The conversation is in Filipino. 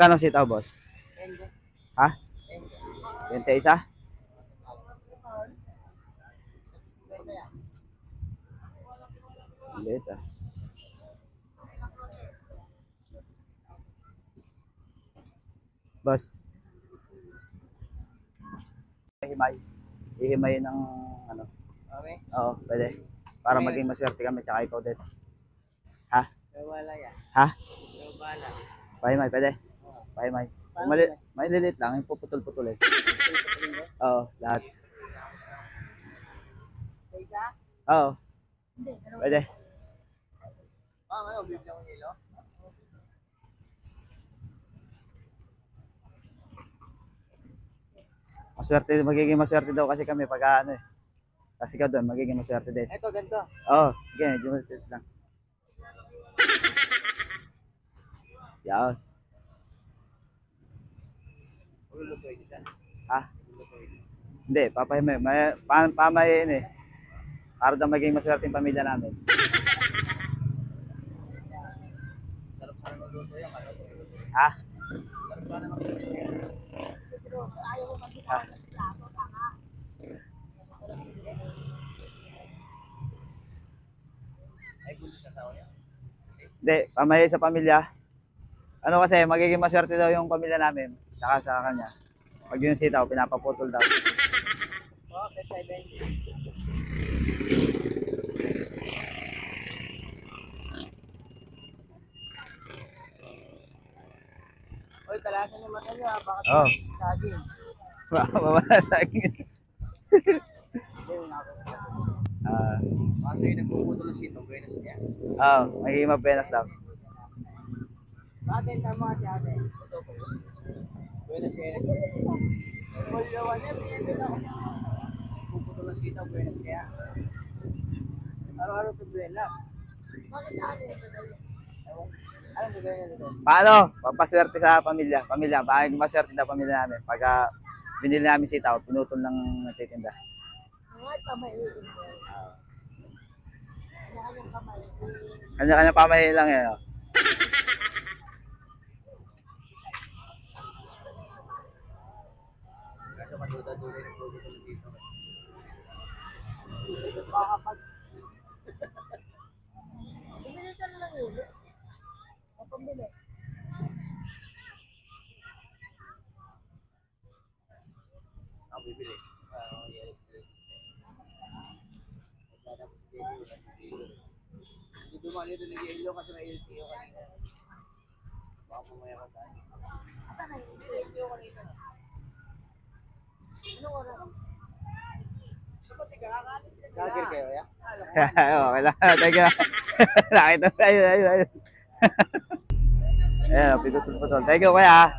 Magkano sitaw, boss? Ha? 21? Liit ah. Boss, himay. Ihimay ng ano. Okay? Oo, pwede. Para Okay. maging maswerte kami, tsaka ikaw din. Ha? Wala yan. Ha? Wala. Pahimay, pwede? Pahimay. Kung malilit lang, yung puputol-putol eh. Oo, lahat. Sa isa? Oo. Pwede. Ngayon, bibili ako nilo. Maswerte, magiging maswerte daw kasi kami pag ano eh. Kasi ka doon, magiging maswerte din. Ito, ganito. Oo, sige, medyo maswerte lang. Yan. Ululutuin isa. Ha? Hindi, papahimay. Pamahiin eh. Para daw maging maswerte yung pamilya namin. Sarap sana magluto yan. Ha? Sarap sana magluto yan. Ha? Ay, gusto sa tao yan. Hindi, pamahiin sa pamilya. Ano kasi, magiging maswerte daw yung pamilya namin. Saka sa kanya. Pag yung sitaw, pinapaputol daw. Okay, 7. Oy, talasan yung mata nyo ha. Baka Oo. saging. Mamasagin. Hindi, ako. Kasi yung nagpuputo ng sito, buenas niya. Oo, magiging mabenas daw. Bakit tama si ate? Ito po. Buenas niya. Pulawan niya, puputo ng sito, buenas niya. Araw-araw ito buenas. Bakit ate ito daw? Anong gagawin niya dito? Paano? Pampaswerte sa pamilya. Pamilya, bakit maswerte daw pamilya namin. Pagka binili namin sitaw, pinutol ng nagtitinda. Ay, pamahiin mo. Kanya-kanyang pamahiin. Kanya-kanya pamahiin lang yan. Oh. Kaso matuta-tuloy ng puputo ng sito. Baka pag... Bumili ka na lang yun. Pambili. Ang bibili. Hindi dumali ito nag-iilo kasi may LTO kanina. Baka pumaya ka tayo. Ata na yung LTO kanina. Anong oras? Gagir kayo, ya? Okay lang. Teka. Nakita mo. Ayun. Ayun. Ayun, piputol-putol. Thank you, kuya.